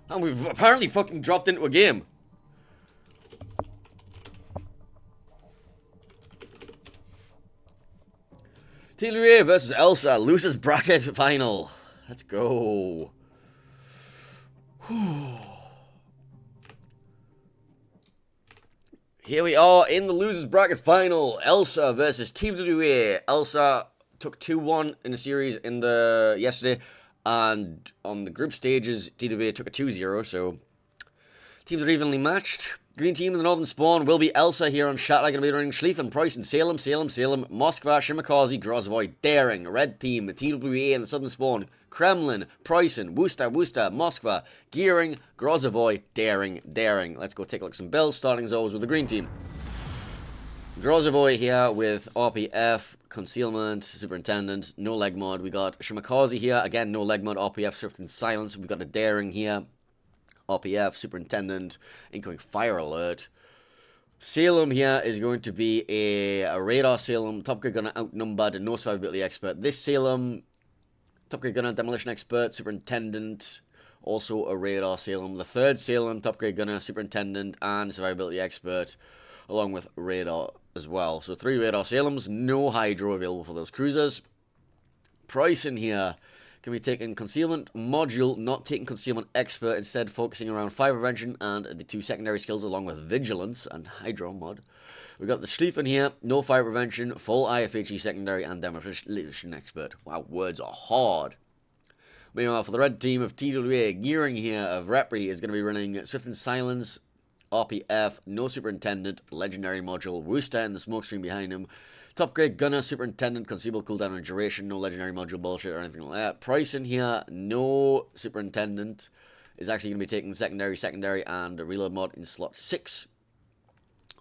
And we've apparently fucking dropped into a game. TWA versus ELSR, losers bracket final. Let's go. Here we are in the losers bracket final. ELSR versus TWA. ELSR took 2-1 in the series yesterday, and on the group stages, TWA took a 2-0. So teams are evenly matched. Green team in the northern spawn will be ELSR here on Shattered. Going to be running Schlieffen, Preußen, Salem, Moskva, Shimakazi, Grozvoy, Daring. Red team, TWA in the southern spawn. Kremlin, Preußen, Worcester, Moskva, Gearing, Grozvoy, Daring. Let's go take a look at some builds, starting as always with the green team. Grozvoy here with RPF, Concealment, Superintendent, no leg mod. We got Shimakazi here, again, no leg mod, RPF, Swift and Silence. We got a Daring here. RPF, Superintendent, incoming fire alert. Salem here is going to be a radar Salem, top grade gunner outnumbered, no survivability expert. This Salem, top grade gunner, demolition expert, Superintendent, also a radar Salem. The third Salem, top grade gunner, Superintendent, and survivability expert, along with radar as well. So 3 radar Salems, no hydro available for those cruisers. Pricing here. Can be taking concealment module, not taking concealment expert, instead focusing around fire prevention and the 2 secondary skills along with vigilance and hydro mod. We got the Schlieffen here, no fire prevention, full IFHE secondary and demolition expert. Wow, words are hard. Meanwhile, for the red team of TWA, Gearing here of Repri is going to be running Swift and Silence, RPF, no superintendent, legendary module, Worcester in the smoke screen behind him. Top grade gunner, superintendent, conceivable cooldown and duration, no legendary module bullshit or anything like that. Pricing here, no superintendent, is actually going to be taking secondary, and a reload mod in slot 6.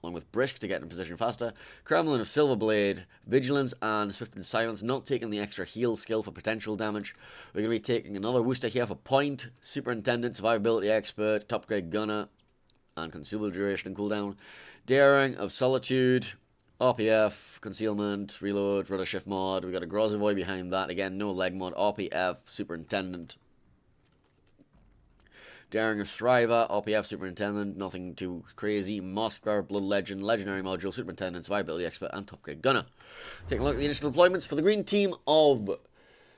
Along with Brisk to get in position faster. Kremlin of Silverblade, Vigilance and Swift and Silence, not taking the extra heal skill for potential damage. We're going to be taking another Worcester here for point, superintendent, survivability expert, top grade gunner, and concealable duration and cooldown. Daring of Solitude, RPF, Concealment, Reload, Rudder Shift mod. We got a Grozvoy behind that. Again, no leg mod. RPF, Superintendent. Daring of Striver, RPF, Superintendent. Nothing too crazy. Moskva, Blood Legend, Legendary module, Superintendent, Survivability Expert, and Top Grade Gunner. Taking a look at the initial deployments for the green team of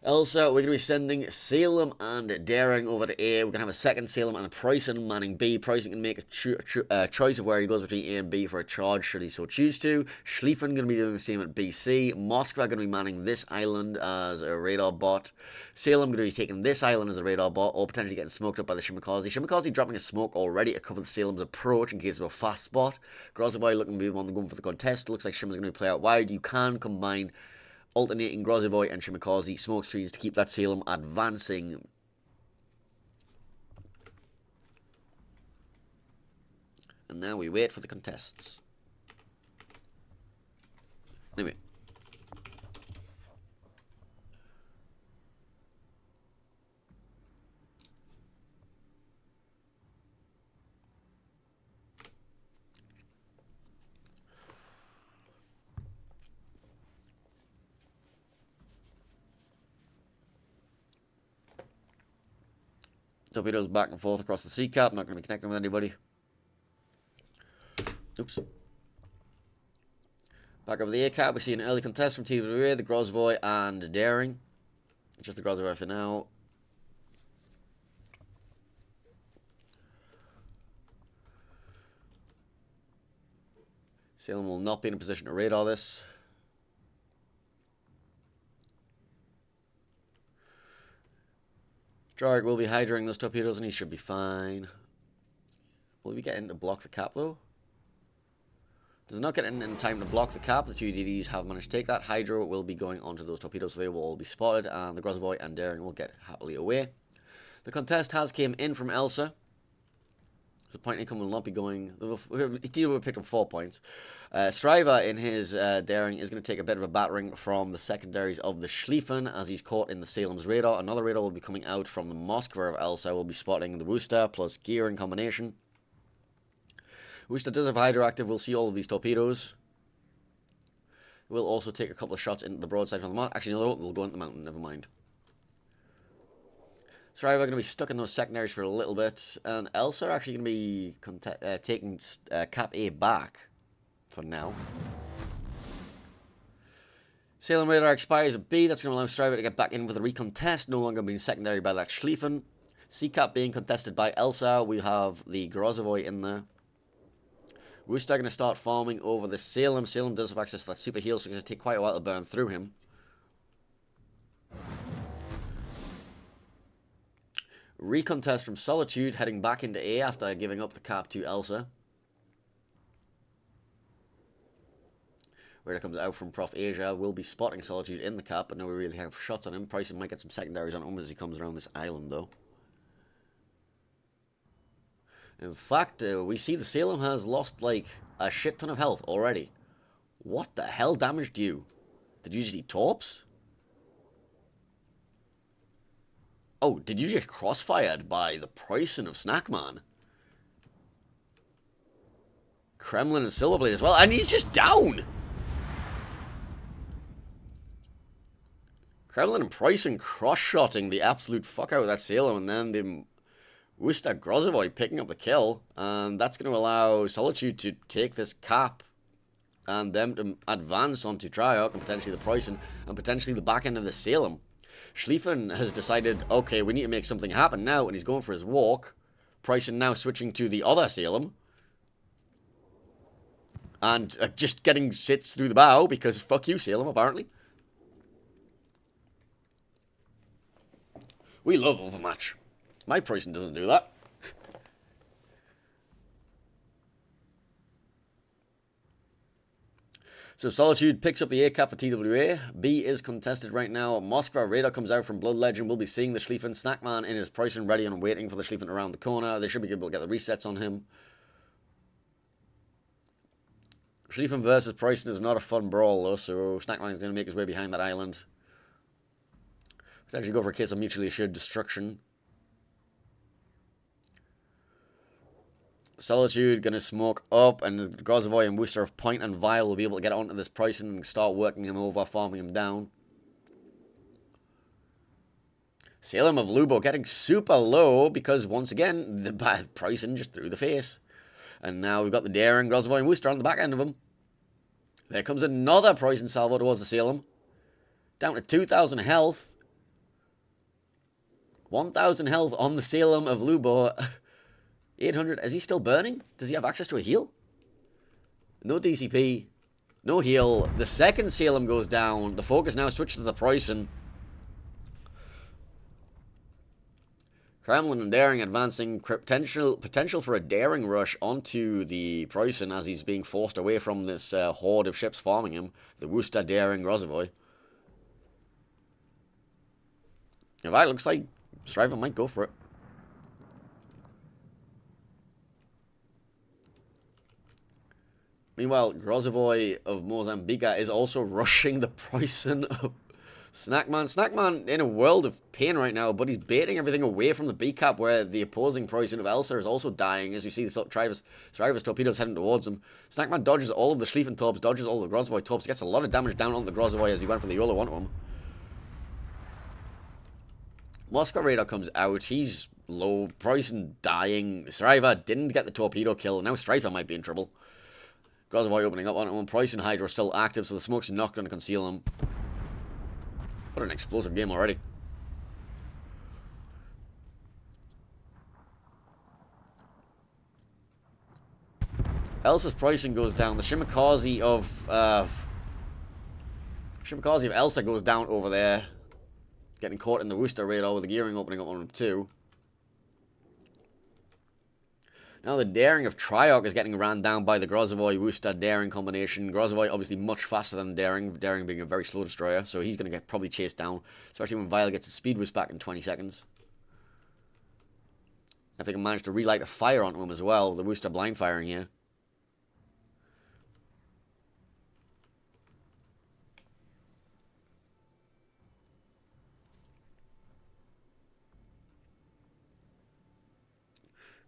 ELSR, we're going to be sending Salem and Daring over to A. We're going to have a second Salem and a Preußen manning B. Preußen can make a choice of where he goes between A and B for a charge should he so choose to. Schlieffen going to be doing the same at BC. Moskva going to be manning this island as a radar bot. Salem going to be taking this island as a radar bot or potentially getting smoked up by the Shimakazi. Shimakazi dropping a smoke already to cover the Salem's approach in case of a fast spot. Grozvoy looking to be one going for the contest. Looks like Shimmer's going to play out wide. You can combine alternating Grozvoy and Shimakazi smoke screens to keep that Salem advancing. And now we wait for the contests. Anyway. Torpedoes back and forth across the sea cap. Not going to be connecting with anybody. Oops. Back over the A cap, we see an early contest from TWA, the Grozvoy and Daring. Just the Grozvoy for now. Salem will not be in a position to radar this. Jarg will be hydring those torpedoes and he should be fine. Will we get in to block the cap though? Does not get in time to block the cap. The 2 DDs have managed to take that. Hydro will be going onto those torpedoes, so they will all be spotted, and the Grozvoy and Daring will get happily away. The contest has came in from ELSR. The point income will not be going. He will pick up 4 points. Striver in his Daring is going to take a bit of a battering from the secondaries of the Schlieffen as he's caught in the Salem's radar. Another radar will be coming out from the Moskva of ELSR. Will be spotting the Worcester plus Gearing combination. Worcester does have hydroactive. We'll see all of these torpedoes. We'll also take a couple of shots into the broadside from the mountain. Actually, no, they'll go into the mountain. Never mind. Striver going to be stuck in those secondaries for a little bit, and ELSR actually going to be taking Cap A back for now. Salem Radar expires at B. That's going to allow Striver to get back in with a recontest, no longer being secondary by that Schlieffen. C Cap being contested by ELSR. We have the Grozovoy in there. We're still going to start farming over the Salem. Salem does have access to that super heal, so it's going to take quite a while to burn through him. Recontest from Solitude, heading back into A after giving up the cap to ELSR. Radar comes out from Prof Asia. We'll be spotting Solitude in the cap, but no, we really have shots on him. Price might get some secondaries on him as he comes around this island, though. In fact, we see the Salem has lost, like, a shit ton of health already. What the hell damaged you? Did you just eat torps? Oh, did you get crossfired by the Preußen of Snackman? Kremlin and Silverblade as well, and he's just down! Kremlin and Preußen cross-shotting the absolute fuck out of that Salem, and then the Worcester Grozovoy picking up the kill, and that's going to allow Solitude to take this cap and them to advance onto Triarch and potentially the Preußen and potentially the back end of the Salem. Schlieffen has decided, okay, we need to make something happen now, and he's going for his walk. Preußen now switching to the other Salem. And just getting sits through the bow, because fuck you, Salem, apparently. We love overmatch. My Preußen doesn't do that. So Solitude picks up the A cap for TWA. B is contested right now. Moskva Radar comes out from Blood Legend. We'll be seeing the Schlieffen. Snackman in his Preußen ready and waiting for the Schlieffen around the corner. They should be able to get the resets on him. Schlieffen versus Preußen is not a fun brawl though, so Snackman is going to make his way behind that island. Potentially go for a case of mutually assured destruction. Solitude going to smoke up, and Grozovoy and Worcester of Point and Vile will be able to get onto this Preußen and start working him over, farming him down. Salem of Lubo getting super low because, once again, the Preußen just threw the face. And now we've got the Daring, Grozovoy and Worcester on the back end of him. There comes another Preußen salvo towards the Salem. Down to 2,000 health. 1,000 health on the Salem of Lubo. 800. Is he still burning? Does he have access to a heal? No DCP. No heal. The second Salem goes down. The focus now switched to the Preußen. Kremlin and Daring advancing. Potential for a Daring rush onto the Preußen as he's being forced away from this horde of ships farming him. The Worcester, Daring, Grozovoy. In fact, looks like Striver might go for it. Meanwhile, Grozovoy of Mozambique is also rushing the Preußen of Snackman. Snackman in a world of pain right now, but he's baiting everything away from the B-cap where the opposing Preußen of ELSR is also dying as you see the Striver's torpedoes heading towards him. Snackman dodges all of the Schlieffen torps, dodges all of the Grozovoy torps, gets a lot of damage down on the Grozovoy as he went for the YOLO onto him. Moscow Radar comes out, he's low, Preußen dying, Striver didn't get the torpedo kill, now Striver might be in trouble. Grozovoy opening up on him. Preußen Hydra is still active, so the smoke's not going to conceal him. What an explosive game already. ELSR's Preußen goes down. The Shimakaze of ELSR goes down over there. Getting caught in the Worcester radar with the gearing opening up on him too. Now the Daring of Triarch is getting ran down by the Grozovoy-Worcester Daring combination. Grozovoy obviously much faster than Daring, Daring being a very slow destroyer, so he's going to get probably chased down, especially when Vile gets his speed boost back in 20 seconds. I think I managed to relight a fire onto him as well, the Worcester blind firing here.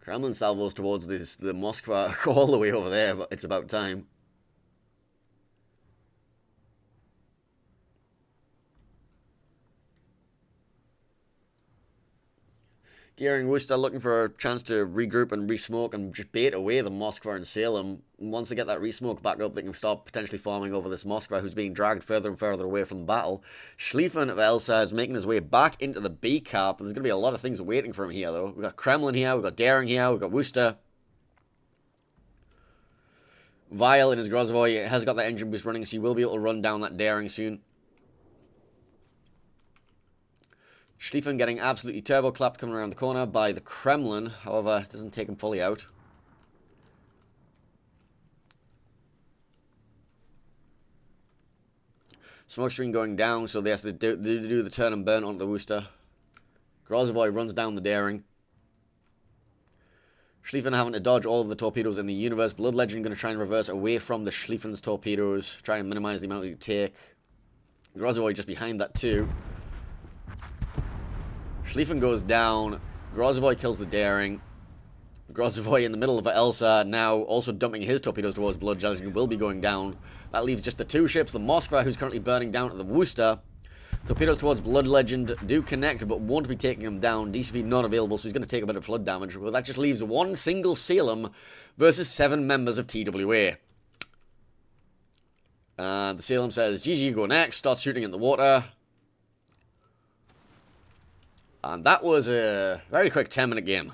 Kremlin salvos towards the Moskva all the way over there, but it's about time. Gearing Worcester looking for a chance to regroup and resmoke and just bait away the Moskva and Salem. And once they get that resmoke back up, they can start potentially farming over this Moskva who's being dragged further and further away from the battle. Schlieffen of ELSR is making his way back into the B cap. There's going to be a lot of things waiting for him here, though. We've got Kremlin here, we've got Daring here, we've got Worcester. VIII in his Grozvoy has got that engine boost running, so he will be able to run down that Daring soon. Schlieffen getting absolutely turbo clapped coming around the corner by the Kremlin. However, it doesn't take him fully out. Smoke screen going down, so they have to do the turn and burn onto the Worcester. Grozvoy runs down the Daring. Schlieffen having to dodge all of the torpedoes in the universe. Blood Legend going to try and reverse away from the Schlieffen's torpedoes. Try and minimize the amount you take. Grozvoy just behind that too. Schlieffen goes down. Grozvoy kills the Daring. Grozvoy in the middle of ELSR now also dumping his torpedoes towards Blood Legend will be going down. That leaves just the two ships. The Moskva, who's currently burning down at the Worcester. Torpedoes towards Blood Legend do connect, but won't be taking him down. DCP not available, so he's going to take a bit of flood damage. Well, that just leaves one single Salem versus 7 members of TWA. The Salem says, GG, go next. Starts shooting in the water. And that was a very quick 10-minute game.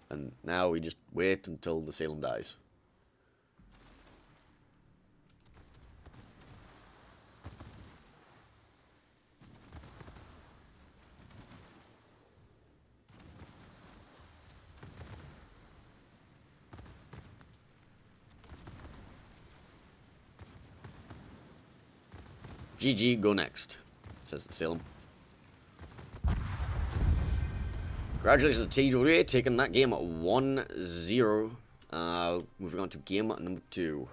And now we just wait until the Salem dies. GG, go next, says the Salem. Congratulations to TWA, taking that game at 1-0. Moving on to game number 2.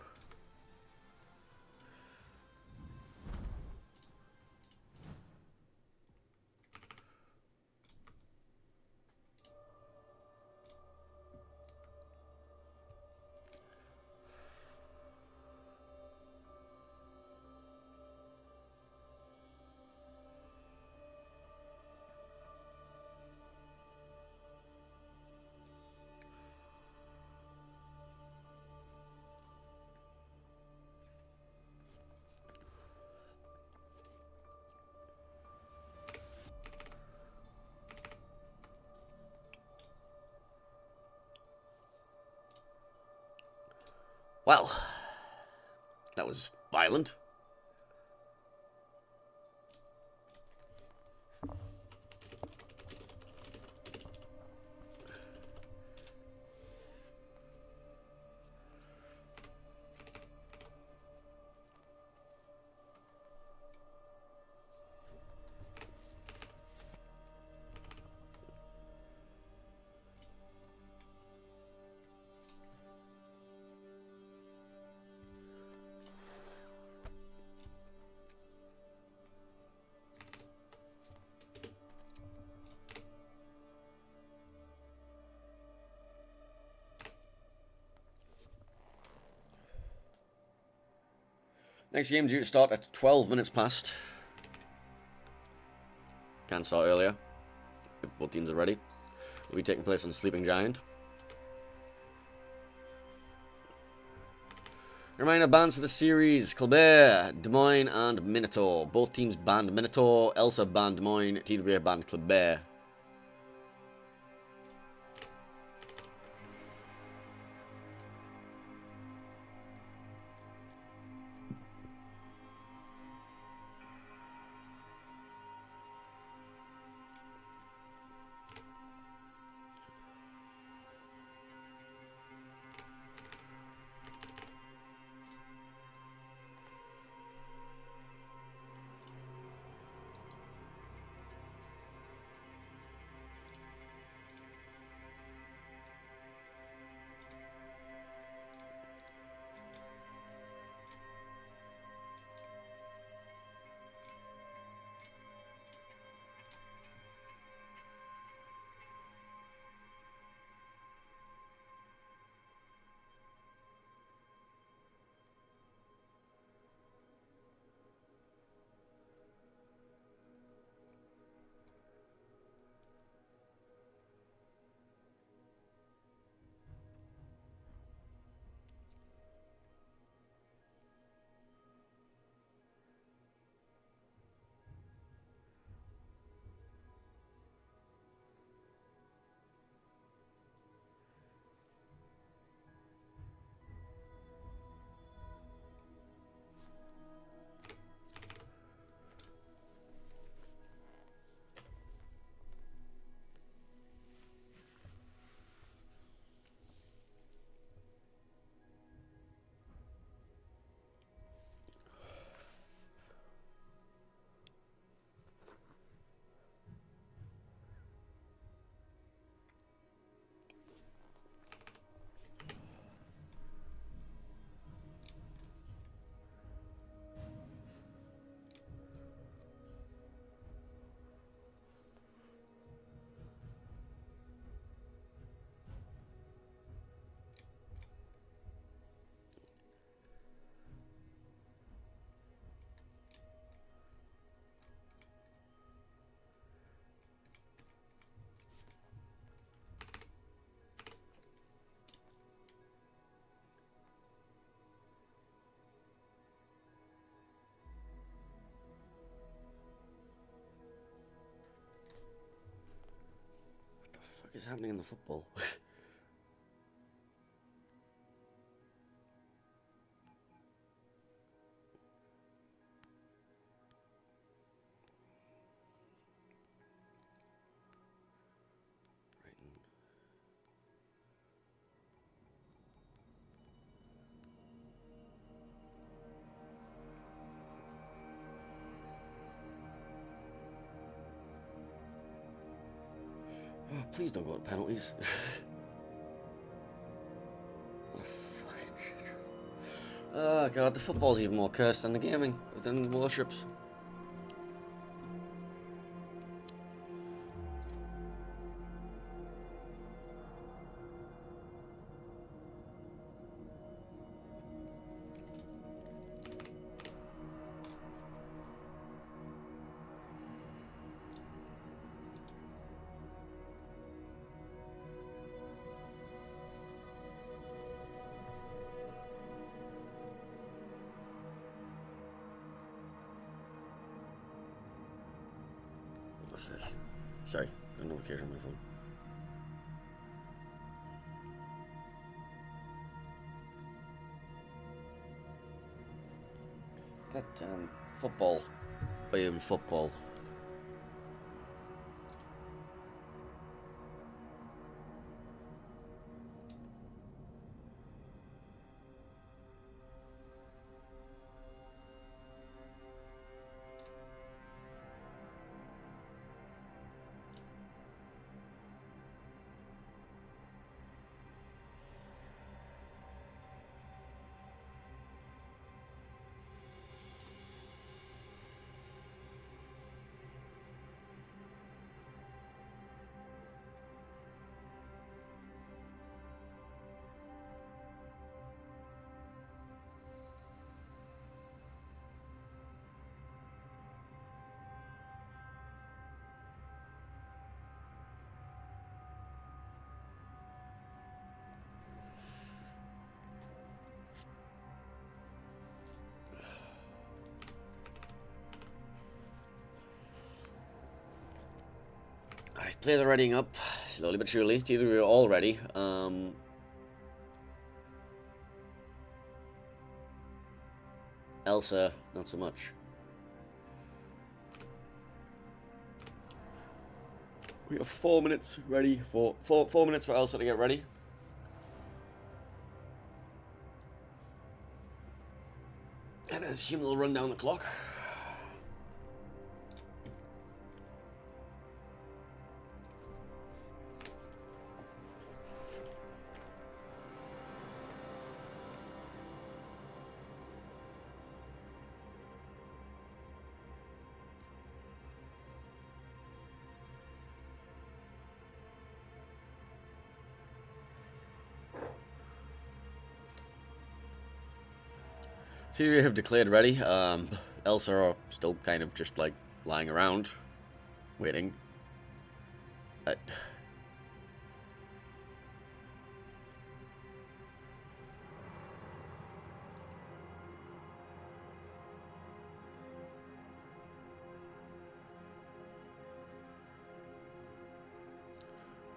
Well, that was violent. Next game due to start at 12 minutes past. Can start earlier, if both teams are ready. Will be taking place on Sleeping Giant. Reminder bans for the series: Colbert, Des Moines, and Minotaur. Both teams banned Minotaur. ELSA banned Des Moines. TWA banned Colbert. What is happening in the football? Oh, please don't go to penalties. What a fucking shit show. Oh god, the football's even more cursed than the gaming, than the warships. What's this? Sorry, a notification on my phone. Goddamn football. Playing football. Alright, players are readying up, slowly but surely. TWA are all ready. ELSR, not so much. We have 4 minutes ready for 4 minutes for ELSR to get ready. And I assume they'll run down the clock. TWA have declared ready. ELSR are still kind of just like lying around, waiting.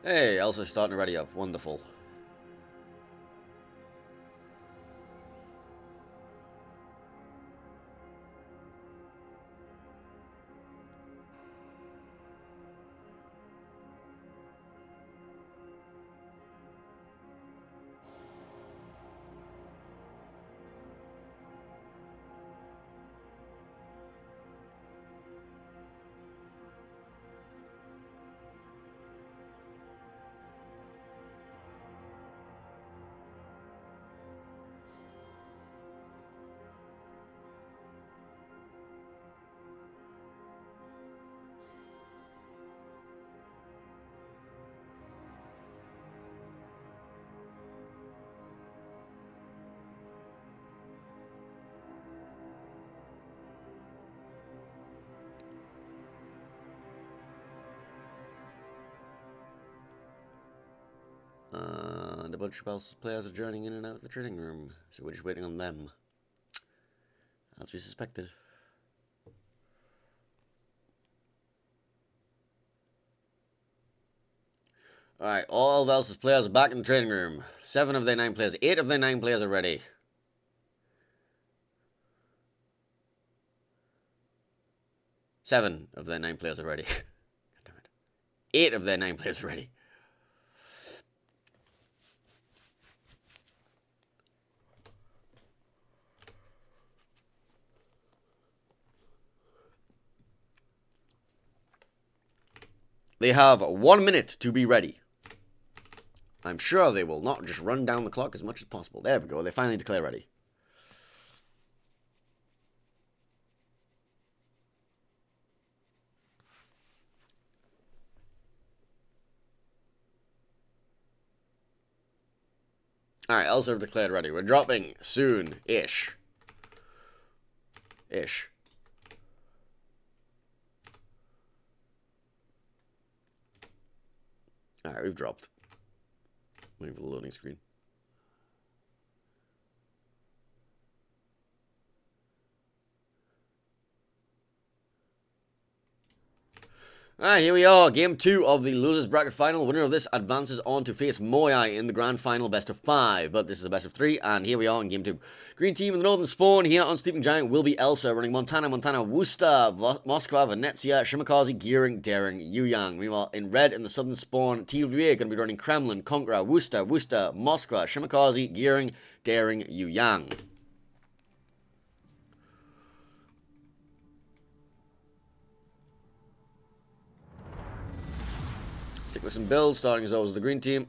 Hey, ELSR's starting to ready up. Wonderful. a bunch of else players are joining in and out of the training room, so we're just waiting on them, as we suspected. Alright, all Vels's players are back in the training room. 7 of their 9 players, 8 of their 9 players are ready. Seven of their 9 players are ready. 8 of their 9 players are ready. They have 1 minute to be ready. I'm sure they will not just run down the clock as much as possible. There we go. They finally declare ready. Alright, ELSR have declared ready. We're dropping soon-ish. Ish. Alright, we've dropped. Waiting for the loading screen. Alright, here we are. Game 2 of the losers bracket final. Winner of this advances on to face Moai in the grand final best of 5. But this is a best of 3, and here we are in game 2. Green team in the northern spawn here on Sleeping Giant will be ELSR, running Montana, Worcester, Moskva, Venezia, Shimakaze, Gearing, Daring, Yuyang. Meanwhile, in red in the southern spawn, TWA going to be running Kremlin, Conqueror, Worcester, Moskva, Shimakaze, Gearing, Daring, Yuyang. Stick with some builds, starting as always with the green team.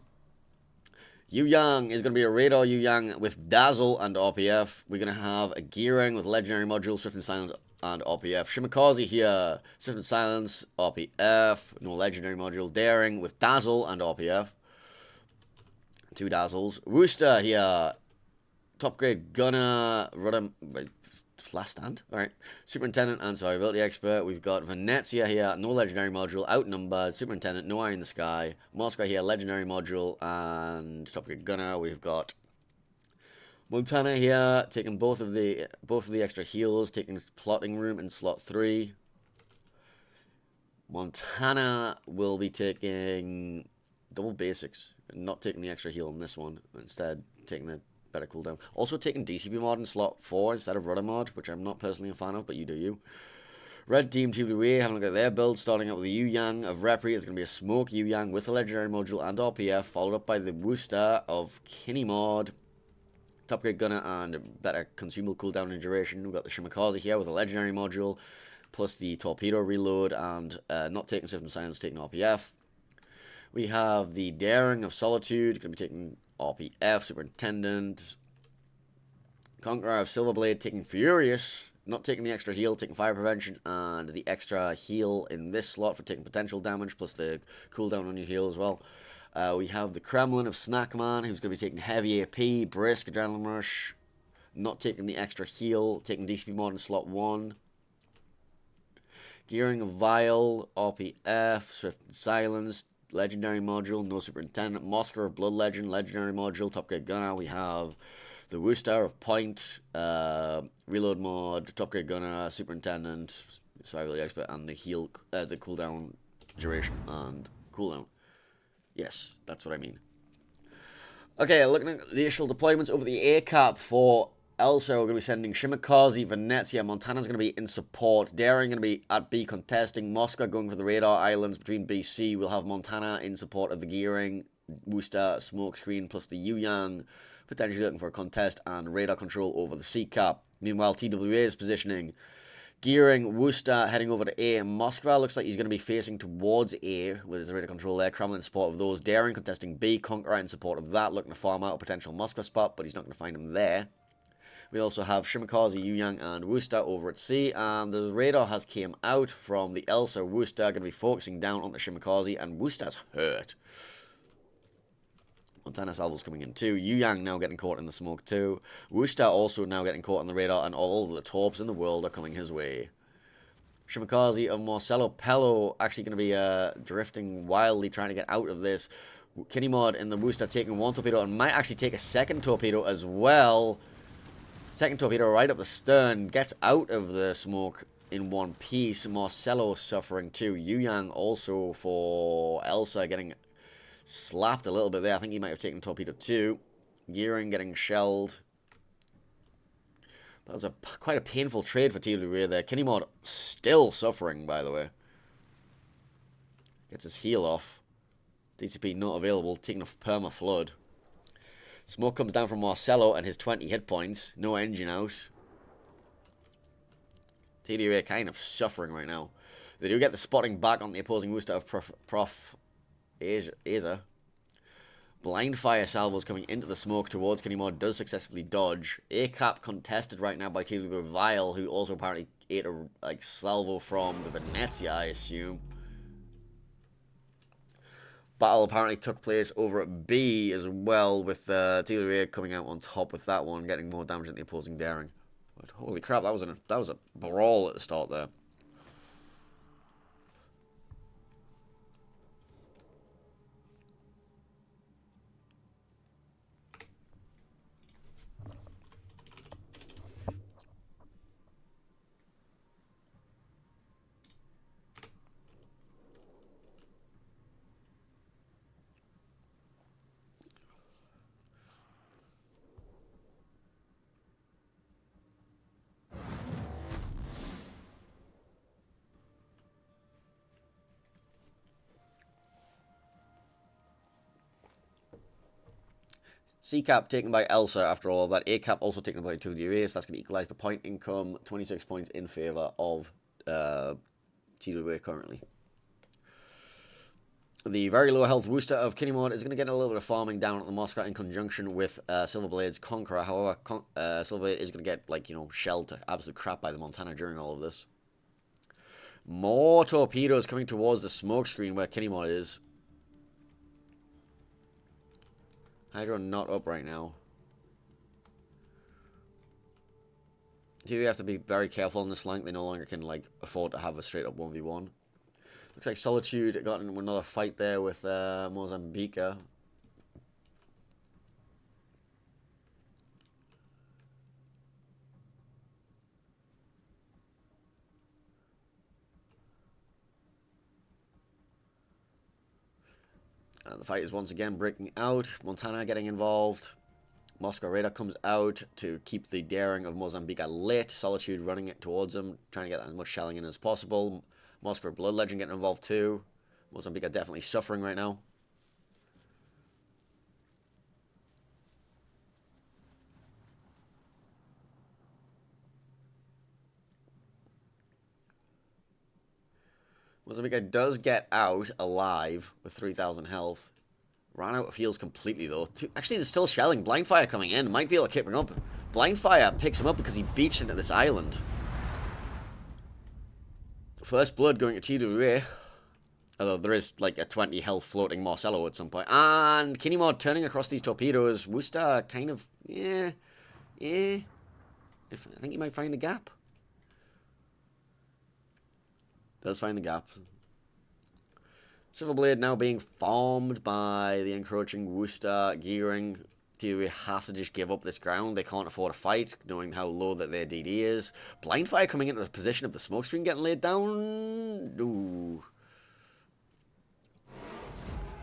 Yuyang is going to be a Radar Yuyang with Dazzle and RPF. We're going to have a Gearing with Legendary Module, Swift and Silence, and RPF. Shimakaze here, Swift and Silence, RPF, no Legendary Module. Daring with Dazzle and RPF. 2 Dazzles. Worcester here, top grade Gunner, Rudder, last stand. Alright. Superintendent and Survivability Expert. We've got Venezia here, no Legendary Module, Outnumbered, Superintendent, no Eye in the Sky. Moscow here, Legendary Module, and Top Grade Gunner. We've got Montana here, taking both of the extra heals, taking Plotting Room in slot 3. Montana will be taking double basics, not taking the extra heal on this one, instead taking the better cooldown. Also taking DCP mod in slot 4 instead of Rudder mod, which I'm not personally a fan of, but you do you. Red team TWA having a look at their build, starting out with the Yuyang of Repri. It's going to be a Smoke Yuyang with a Legendary Module and RPF, followed up by the Worcester of Kinney mod, Top Grade Gunner, and better consumable cooldown and duration. We've got the Shimakaze here with a Legendary Module, plus the Torpedo Reload, and not taking Swift and Silence, taking RPF. We have the Daring of Solitude, going to be taking RPF, Superintendent. Conqueror of Silverblade taking Furious, not taking the extra heal, taking Fire Prevention, and the extra heal in this slot for taking potential damage, plus the cooldown on your heal as well. We have the Kremlin of Snackman, who's going to be taking Heavy AP, Brisk, Adrenaline Rush, not taking the extra heal, taking DCP mod in slot 1. Gearing of Vile, RPF, Swift and Silence, Legendary Module, no Superintendent. Moscow of Blood Legend, Legendary Module, Top Grade Gunner. We have the Worcester of Point, Reload Mod, Top Grade Gunner, Superintendent, Survivability Expert, and the heal, the cooldown duration and cooldown. Yes, that's what I mean. Okay, looking at the initial deployments over the A cap for ELSR, we're going to be sending Shimakaze, Venezia, Montana's going to be in support, Daring going to be at B contesting, Moscow going for the radar islands between BC. We'll have Montana in support of the Gearing, Worcester, Smokescreen, plus the Yuyang, potentially looking for a contest and radar control over the C cap. Meanwhile, TWA is positioning Gearing, Worcester heading over to A. Moskva looks like he's going to be facing towards A with his radar control there. Kremlin in support of those. Daring contesting B. Conqueror in support of that, looking to farm out a potential Moskva spot, but he's not going to find him there. We also have Shimakaze, Yuyang, and Worcester over at C, and the radar has came out from the ELSR. Worcester going to be focusing down on the Shimakaze, and Worcester's hurt. Montana Salvo's coming in too. Yuyang now getting caught in the smoke too. Worcester also now getting caught on the radar, and all of the torps in the world are coming his way. Shimakaze of Marcelo Pello actually going to be drifting wildly, trying to get out of this. Kinemod and the Wooster taking one torpedo and might actually take a second torpedo as well. Second torpedo right up the stern. Gets out of the smoke in one piece. Marcelo suffering too. Yu Yang also for ELSR getting slapped a little bit there. I think he might have taken torpedo too. Gearing getting shelled. That was quite a painful trade for TWA there. Kinemod still suffering, by the way. Gets his heel off. DCP not available, taking a perma flood. Smoke comes down from Marcelo and his 20 hit points. No engine out. TWA kind of suffering right now. They do get the spotting back on the opposing booster of Prof. Aza. Blind fire salvos coming into the smoke towards Kinemod does successfully dodge. A-cap contested right now by TWA VIII, who also apparently ate a salvo from the Venezia, I assume. Battle apparently took place over at B as well, with TWA coming out on top with that one, getting more damage than the opposing daring. But holy crap, that was a brawl at the start there. C-cap taken by ELSR after all of that. A-cap also taken by TWA, so that's going to equalize the point income. 26 points in favor of TWA currently. The very low health Wooster of Kinemod is going to get a little bit of farming down at the Moscow in conjunction with Silverblade's Conqueror. However, Silverblade is going to get, like, shelled to absolute crap by the Montana during all of this. More torpedoes coming towards the smoke screen where Kinemod is. Hydro not up right now. We have to be very careful on this flank. They no longer can, like, afford to have a straight up 1v1. Looks like Solitude got into another fight there with Mozambique. The fight is once again breaking out. Montana getting involved. Moscow Radar comes out to keep the daring of Mozambique lit. Solitude running it towards him, trying to get as much shelling in as possible. Moscow Blood Legend getting involved too. Mozambique are definitely suffering right now. Mozambique does get out alive with 3,000 health. Ran out of heals completely though. Actually, they're still shelling. Blind Fire coming in. Might be able to keep him up. Blind Fire picks him up because he beached into this island. First blood going to TWA. Although there is like a 20 health floating Marcelo at some point. And Kinemod turning across these torpedoes. Wooster kind of, I think he might find the gap. Does find the gap. Silverblade now being farmed by the encroaching Wooster gearing. TWA have to just give up this ground. They can't afford a fight, knowing how low that their DD is. Blind Fire coming into the position of the smokescreen getting laid down. Ooh.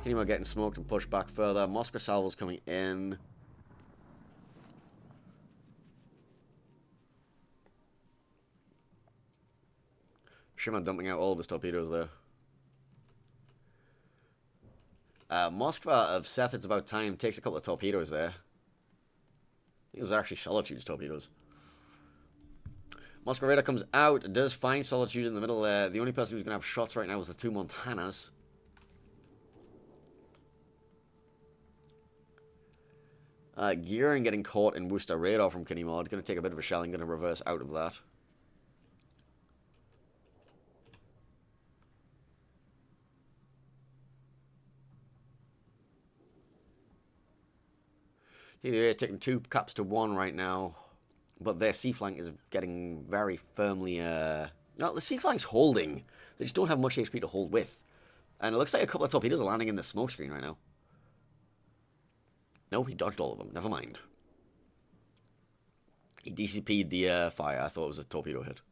Kinemod getting smoked and pushed back further. Moscow salvos coming in. Shimmer dumping out all of his torpedoes there. Moskva of Seth, it's about time, takes a couple of torpedoes there. I think it was actually Solitude's torpedoes. Moscow Radar comes out, does find Solitude in the middle there. The only person who's going to have shots right now is the two Montanas. Gearing getting caught in Wooster Radar from Kinemod. Going to take a bit of a shelling, going to reverse out of that. They're taking 2 caps to 1 right now, but their C flank is getting very firmly. No, the C flank's holding. They just don't have much HP to hold with, and it looks like a couple of torpedoes are landing in the smoke screen right now. No, he dodged all of them. Never mind. He DCP'd the fire. I thought it was a torpedo hit.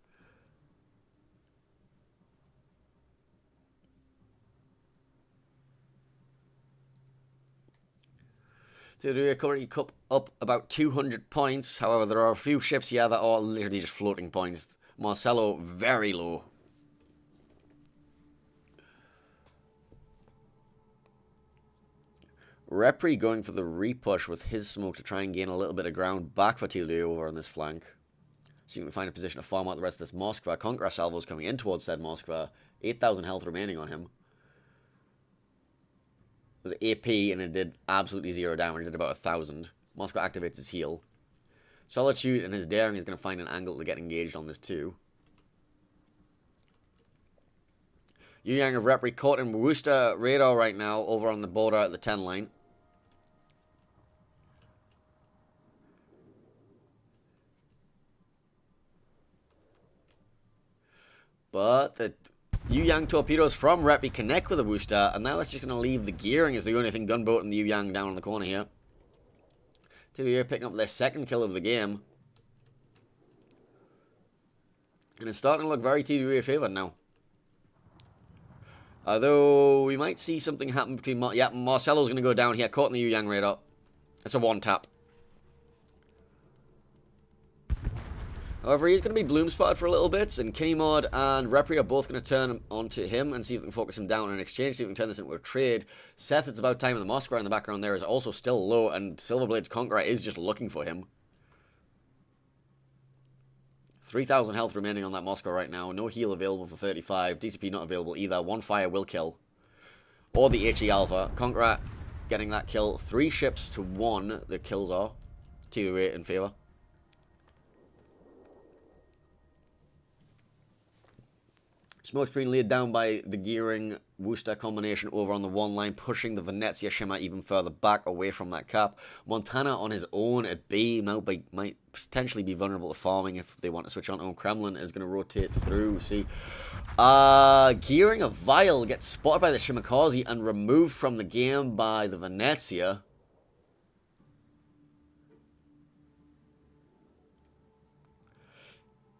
TWA currently up about 200 points. However, there are a few ships here that are literally just floating points. Marcelo, very low. Repri going for the repush with his smoke to try and gain a little bit of ground back for TWA over on this flank. So you can find a position to farm out the rest of this Moskva. Conqueror salvos coming in towards said Moskva. 8,000 health remaining on him. It was AP and it did absolutely zero damage. It did about 1,000. Moskva activates his heal. Solitude and his daring is going to find an angle to get engaged on this too. Yu Yang of Repri caught in Worcester radar right now over on the border at the 10 line. But the Yu Yang torpedoes from Repri connect with the Worcester, and now that's just going to leave the gearing as the only thing gunboat and the Yu Yang down in the corner here. TWA picking up their second kill of the game. And it's starting to look very TWA favoured now. Although we might see something happen between... Marcelo's going to go down here, caught in the Yu Yang radar. It's a one tap. However, he's going to be bloom spotted for a little bit, and Kinemod and Repri are both going to turn onto him and see if we can focus him down in exchange, see if we can turn this into a trade. Seth, it's about time, and the Moskva in the background there is also still low, and Silverblade's Conqueror is just looking for him. 3,000 health remaining on that Moskva right now. No heal available for 35. DCP not available either. One fire will kill. Or the HE Alpha. Conqueror getting that kill. 3 ships to 1. The kills are TWA in favour. Smoke screen laid down by the gearing Worcester combination over on the 1 line, pushing the Venezia shimmer even further back away from that cap. Montana on his own at B might potentially be vulnerable to farming if they want to switch on. Oh, Kremlin is going to rotate through. See, gearing of Vile gets spotted by the Shimakaze and removed from the game by the Venezia.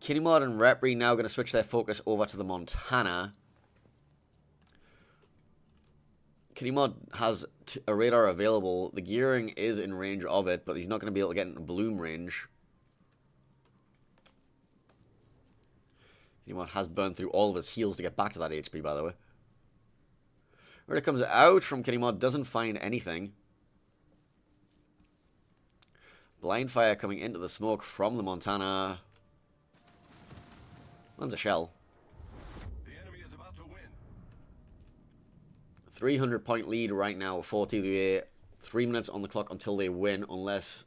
Kinemod and Repri now going to switch their focus over to the Montana. Kinemod has a radar available. The gearing is in range of it, but he's not going to be able to get into bloom range. Kinemod has burned through all of his heals to get back to that HP, by the way. Radar comes out from Kinemod, doesn't find anything. Blind fire coming into the smoke from the Montana. Lands a shell. The enemy is about to win. 300 point lead right now for TWA. 3 minutes on the clock until they win, unless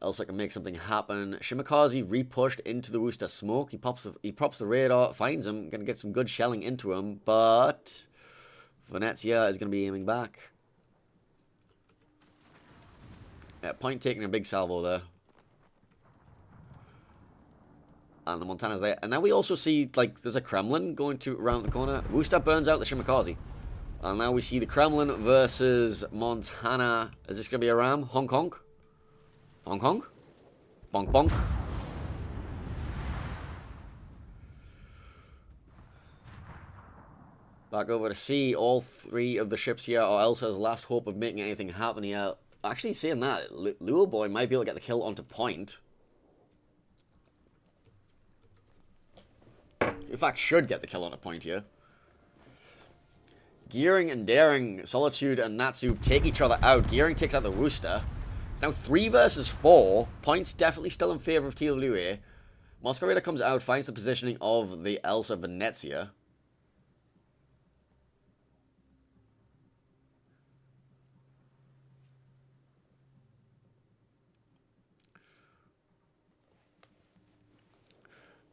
ELSR can make something happen. Shimakaze repushed into the Worcester smoke. He pops the radar, finds him, gonna get some good shelling into him, but Venezia is gonna be aiming back. Yeah, point taking a big salvo there. And the Montana's there. And now we also see, like, there's a Kremlin going to around the corner. Worcester burns out the Shimakaze. And now we see the Kremlin versus Montana. Is this going to be a ram? Honk honk. Honk honk. Bonk bonk. Back over to C. All 3 of the ships here are ELSR's last hope of making anything happen here. Actually, saying that, Luo Boy might be able to get the kill onto point. In fact, should get the kill on a point here. Gearing and Daring, Solitude and Natsu take each other out. Gearing takes out the Worcester. It's now 3 versus 4. Points definitely still in favour of TWA. Moscow comes out, finds the positioning of the ELSR Venezia.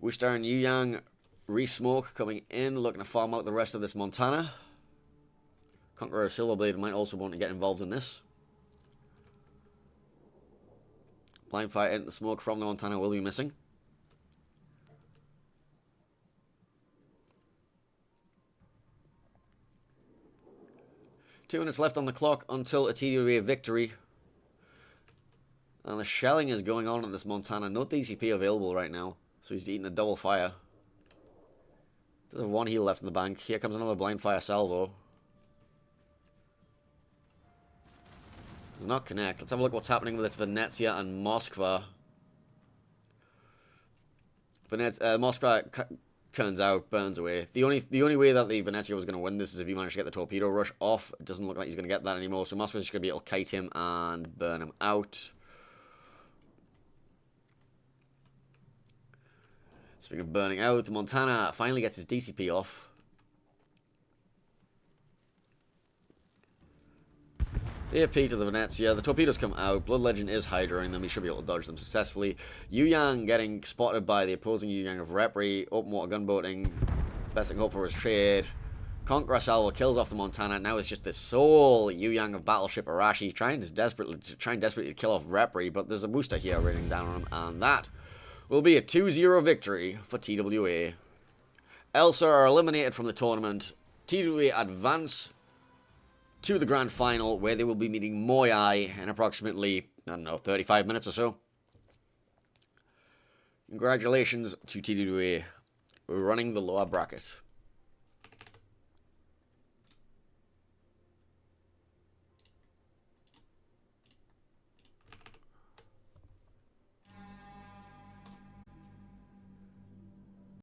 Worcester and Yu Yang re-smoke coming in, looking to farm out the rest of this Montana. Conqueror Silverblade might also want to get involved in this. Blind fire into the smoke from the Montana will be missing. Two minutes left on the clock until a TWA victory. And the shelling is going on at this Montana. No DCP available right now. So he's eating a double fire. Does have one heal left in the bank. Here comes another blind fire salvo. Does not connect. Let's have a look what's happening with this Venezia and Moskva. Moskva turns out, burns away. The only way that the Venezia was going to win this is if he managed to get the torpedo rush off. It doesn't look like he's going to get that anymore. So Moskva's just going to be able to kite him and burn him out. Speaking of burning out, Montana finally gets his DCP off. The AP to the Venezia. The torpedoes come out. Blood Legend is hydroing them. He should be able to dodge them successfully. Yu Yang getting spotted by the opposing Yu Yang of Repri. Open water gunboating. Best thing hope for his trade. Conqueror Salvo kills off the Montana. Now it's just the sole Yu Yang of Battleship Arashi trying desperately to kill off Repri, but there's a booster here raining down on him, and that will be a 2-0 victory for TWA. ELSR are eliminated from the tournament. TWA advance to the grand final, where they will be meeting Moyai in approximately, 35 minutes or so. Congratulations to TWA running the lower bracket.